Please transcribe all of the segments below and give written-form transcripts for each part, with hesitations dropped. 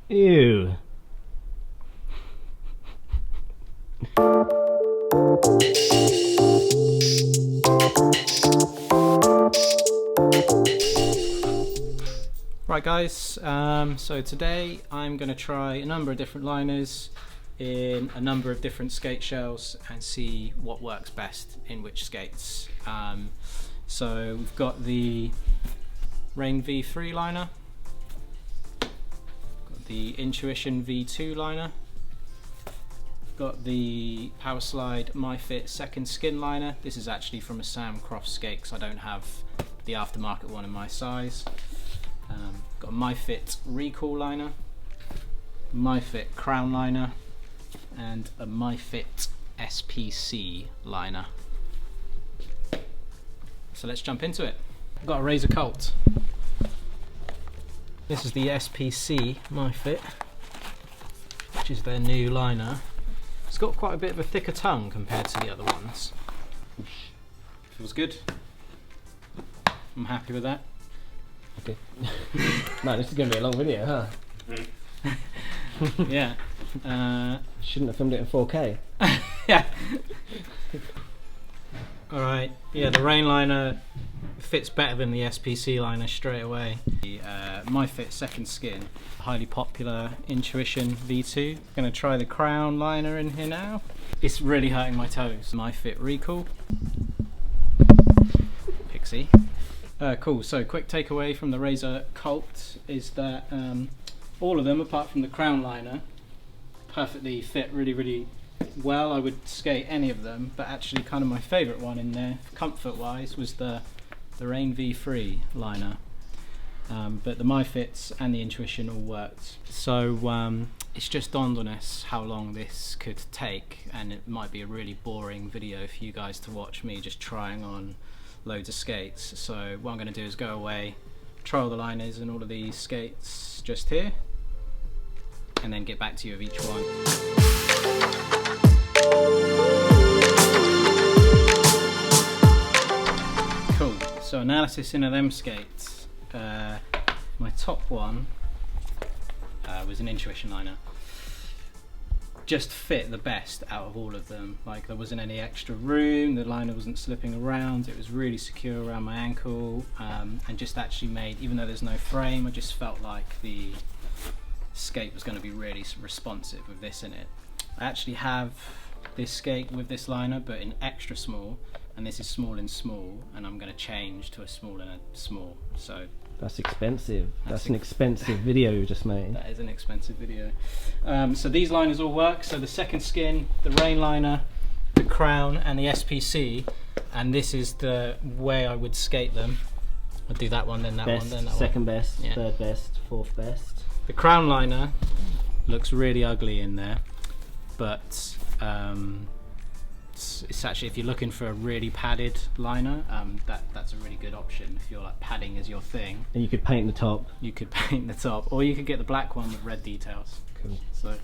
Ew. Right guys, so today I'm going to try a number of different liners in a number of different skate shells and see what works best in which skates. So we've got the Rain V3 liner, got the Intuition V2 liner, got the Power Slide MyFit Second Skin liner. This is actually from a Sam Croft skate because I don't have the aftermarket one in my size. Got a MyFit Recall liner, MyFit Crown liner, and a MyFit SPC liner. So let's jump into it. I've got a Razor Cult. This is the SPC MyFit, which is their new liner. It's got quite a bit of a thicker tongue compared to the other ones. Feels good. I'm happy with that. Okay. Man, this is going to be a long video, huh? Yeah. Shouldn't have filmed it in 4K. Yeah. Alright, yeah, the Rain liner fits better than the SPC liner straight away. The MyFit Second Skin, highly popular Intuition V2. Gonna try the Crown liner in here now. It's really hurting my toes. MyFit Recall. Pixie. Cool, so quick takeaway from the Razor Cult is that all of them, apart from the Crown liner, perfectly fit really well. I would skate any of them, but actually kind of my favourite one in there, comfort wise, was the Rain V3 liner. But the MyFits and the Intuition all worked. So it's just dawned on us how long this could take, and it might be a really boring video for you guys to watch me just trying on loads of skates. So what I'm going to do is go away, try all the liners and all of these skates just here, and then get back to you with each one. Cool, so analysis into them skates. My top one was an Intuition liner. Just fit the best out of all of them. Like, there wasn't any extra room, the liner wasn't slipping around, it was really secure around my ankle, and just actually made, even though there's no frame, I just felt like the skate was going to be really responsive with this in it. I actually have this skate with this liner but in extra small, and this is small in small, and I'm going to change to a small and a small. So that's expensive. That's an expensive video you just made. That is an expensive video. So these liners all work. So the Second Skin, the Rain liner, the Crown, and the SPC, and this is the way I would skate them. I'd do that one, then that best, one, then that second one. best, Yeah. third best, fourth best. The Crown liner looks really ugly in there, but it's actually, if you're looking for a really padded liner, that's a really good option. If you're like, padding is your thing, and you could paint the top. You could paint the top, or you could get the black one with red details. Cool. So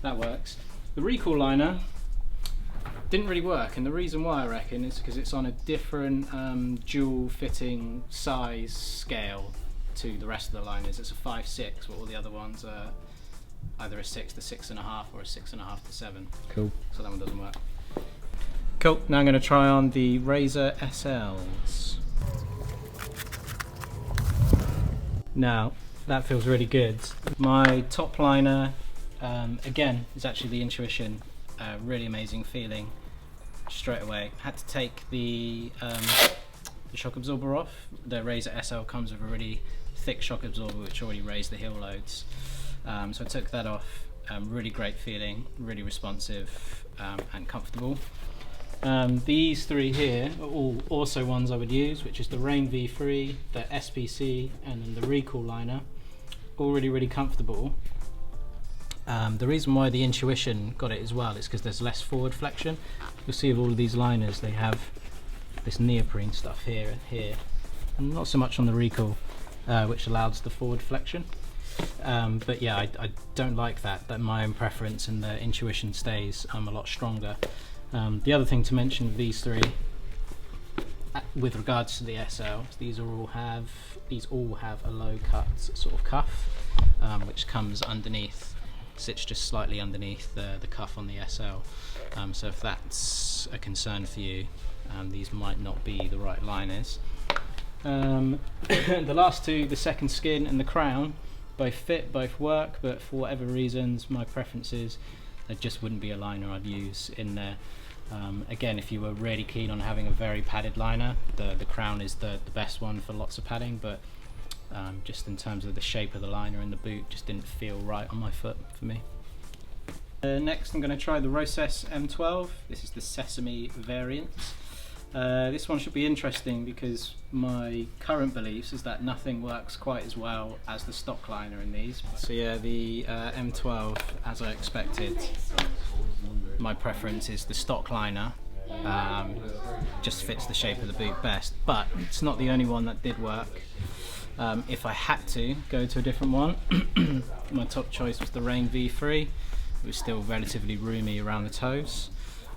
that works. The Recall liner didn't really work, and the reason why, I reckon, is because it's on a different dual fitting size scale to the rest of the liners. It's a 5/6, while all the other ones are either a 6 to 6.5 or a 6.5 to 7. Cool. So that one doesn't work. Cool, now I'm going to try on the Razor SLs. Now, that feels really good. My top liner, again, is actually the Intuition. Really amazing feeling straight away. Had to take the shock absorber off. The Razor SL comes with a really thick shock absorber which already raised the heel loads. So I took that off. Really great feeling, really responsive and comfortable. These three here are all also ones I would use, which is the Rain V3, the SPC, and then the Recall liner. All really comfortable. The reason why the Intuition got it as well is because there's less forward flexion. You'll see with all of these liners they have this neoprene stuff here and here, and not so much on the Recall, which allows the forward flexion. But yeah, I don't like that. That's my own preference, and the Intuition stays a lot stronger. The other thing to mention with these three, with regards to the SL, these all have a low cut sort of cuff. which comes underneath, sits just slightly underneath the cuff on the SL. So if that's a concern for you, these might not be the right liners. The last two, the second skin and the crown, both fit, both work, but for whatever reasons, my preference is there just wouldn't be a liner I'd use in there. Again, if you were really keen on having a very padded liner, the crown is the best one for lots of padding, but just in terms of the shape of the liner and the boot, just didn't feel right on my foot for me. Next I'm going to try the Roces M12. This is the Sesame variant. This one should be interesting because my current beliefs is that nothing works quite as well as the stock liner in these. So yeah, the M12, as I expected, my preference is the stock liner. Just fits the shape of the boot best, but it's not the only one that did work. If I had to go to a different one, my top choice was the Rain V3. It was still relatively roomy around the toes.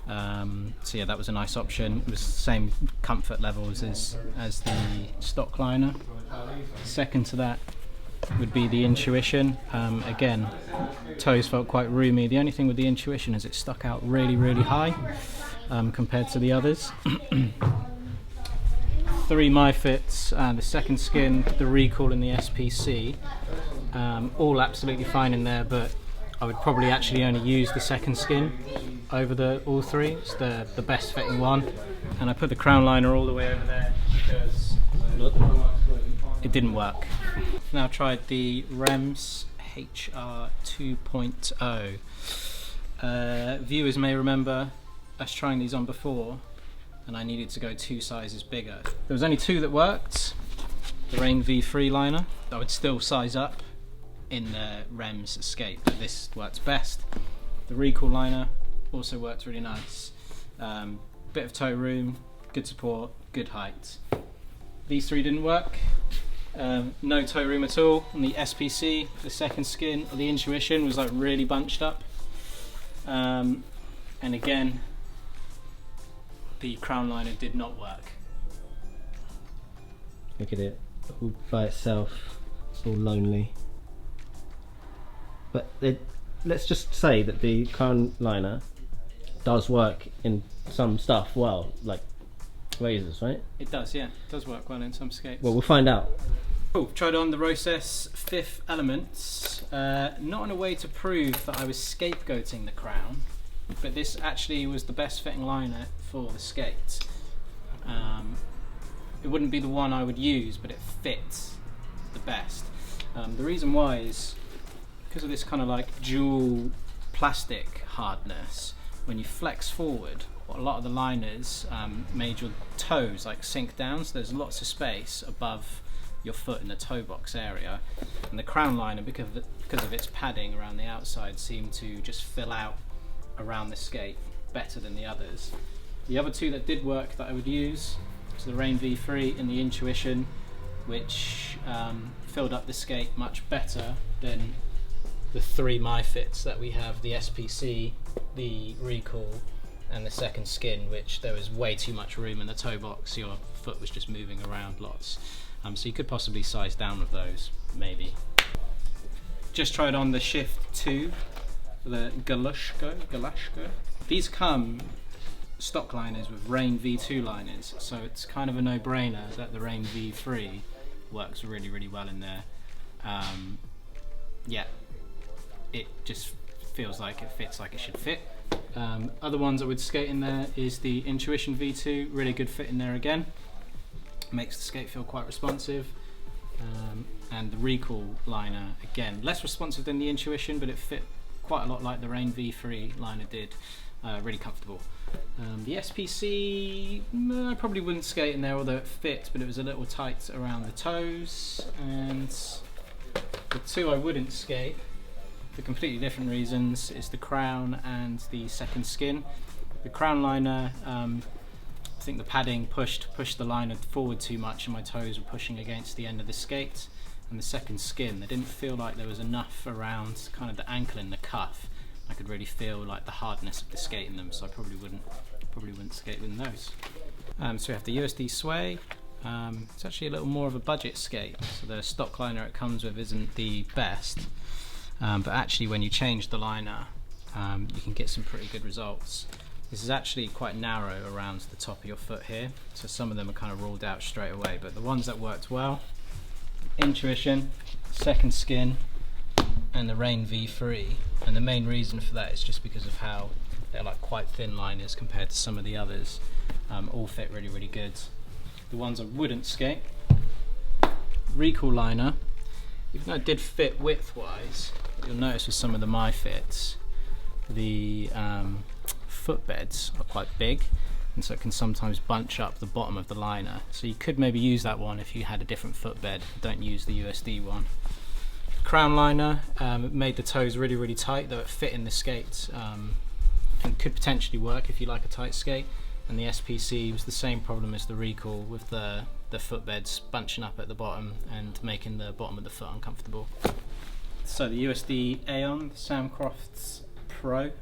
So yeah, that was a nice option. It was the same comfort levels as the stock liner. Second to that would be the Intuition. Again, toes felt quite roomy. The only thing with the Intuition is it stuck out really, really high compared to the others. 3 my fits, the second skin, the Recall and the SPC, all absolutely fine in there, but I would probably actually only use the second skin over all three. It's the best fitting one, and I put the crown liner all the way over there because it didn't work. Now tried the Remz HR 2.0. Viewers may remember us trying these on before, and I needed to go 2 sizes bigger. There was only 2 that worked. The Rain V3 liner, I would still size up in the Remz Escape, but this works best. The Recall liner also worked really nice. Bit of toe room, good support, good height. These 3 didn't work. No toe room at all. On the SPC, the second skin, or the Intuition was like really bunched up. And again, the crown liner did not work. Look at it, all by itself, it's all lonely. But let's just say that the crown liner does work in some stuff well, like razors, right? It does, yeah. It does work well in some skates. Well, we'll find out. Cool. Tried on the Roces Fifth Elements. Not in a way to prove that I was scapegoating the crown, but this actually was the best fitting liner for the skate. It wouldn't be the one I would use, but it fits the best. The reason why is because of this kind of like dual plastic hardness. When you flex forward, a lot of the liners made your toes like sink down, so there's lots of space above your foot in the toe box area, and the crown liner, because of its padding around the outside, seemed to just fill out around the skate better than the others. The other 2 that did work that I would use was the Rain V3 and the Intuition, which filled up the skate much better than the 3 my fits that we have, the SPC, the Recall and the second skin, which there was way too much room in the toe box. Your foot was just moving around lots. So you could possibly size down with those, maybe. Just tried on the Shift 2, the Galashko. These come stock liners with Rain V2 liners, so it's kind of a no-brainer that the Rain V3 works really, really well in there. Yeah, it just feels like it fits like it should fit. Other ones I would skate in there is the Intuition V2, really good fit in there again. Makes the skate feel quite responsive. And the Recall liner, again, less responsive than the Intuition, but it fit quite a lot like the Rain V3 liner did. Really comfortable. The SPC, I probably wouldn't skate in there, although it fits, but it was a little tight around the toes. And the 2 I wouldn't skate, for completely different reasons, is the crown and the second skin. The crown liner, I think the padding pushed the liner forward too much, and my toes were pushing against the end of the skate. And the second skin, they didn't feel like there was enough around kind of the ankle and the cuff. I could really feel like the hardness of the skate in them, so I probably wouldn't skate with those. So we have the USD Sway, It's actually a little more of a budget skate, so the stock liner it comes with isn't the best, but actually when you change the liner you can get some pretty good results. This is actually quite narrow around the top of your foot here, so some of them are kind of ruled out straight away, but the ones that worked well: Intuition, Second Skin and the Rain V3. And the main reason for that is just because of how they're like quite thin liners compared to some of the others. All fit really good. The ones I wouldn't skate, Recoil liner, even though it did fit width wise, you'll notice with some of the My Fits, the footbeds are quite big, and so it can sometimes bunch up the bottom of the liner. So you could maybe use that one if you had a different footbed. Don't use the USD one. Crown liner, it made the toes really tight, though it fit in the skates, and could potentially work if you like a tight skate. And the SPC was the same problem as the Recoil, with the footbeds bunching up at the bottom and making the bottom of the foot uncomfortable. So the USD Aeon, Sam Croft's Pro,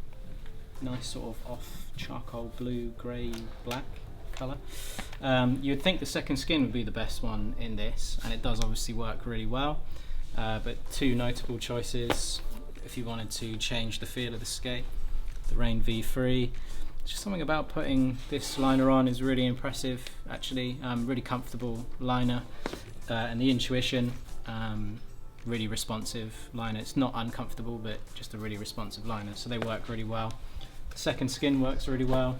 nice sort of off charcoal blue, grey, black colour. You would think the Second Skin would be the best one in this, and it does obviously work really well, but two notable choices if you wanted to change the feel of the skate: the Rain V3. Just something about putting this liner on is really impressive, actually. Really comfortable liner, and the Intuition, really responsive liner. It's not uncomfortable, but just a really responsive liner, so they work really well. The Second Skin works really well.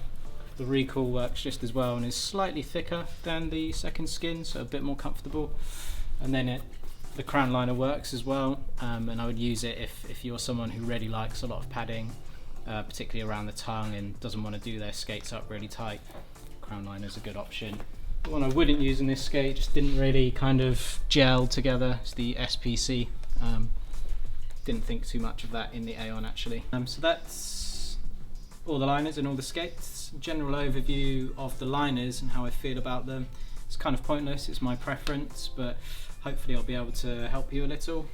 The Recoil works just as well and is slightly thicker than the Second Skin, so a bit more comfortable. And then the Crown liner works as well, and I would use it if you're someone who really likes a lot of padding, particularly around the tongue, and doesn't want to do their skates up really tight. Crown liner is a good option. The one I wouldn't use in this skate, just didn't really kind of gel together, is the SPC. Didn't think too much of that in the Aeon actually. So that's all the liners and all the skates. General overview of the liners and how I feel about them. It's kind of pointless, it's my preference, but hopefully I'll be able to help you a little.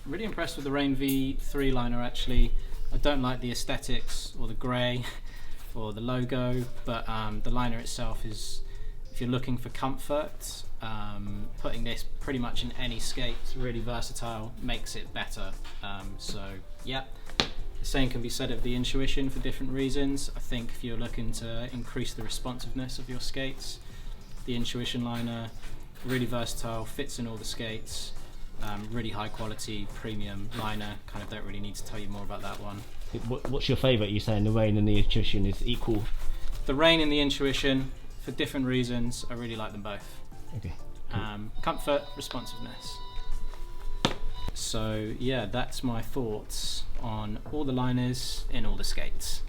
I'm really impressed with the Rain V3 liner actually. I don't like the aesthetics or the grey or the logo, but the liner itself is, if you're looking for comfort, putting this pretty much in any skate, really versatile, makes it better. So yeah, the same can be said of the Intuition for different reasons. I think if you're looking to increase the responsiveness of your skates, the Intuition liner, really versatile, fits in all the skates. Really high quality premium liner. Kind of don't really need to tell you more about that one. What's your favourite? You saying the Rain and the Intuition is equal? The Rain and the Intuition, for different reasons, I really like them both. Okay. Cool. Comfort, responsiveness. So yeah, that's my thoughts on all the liners in all the skates.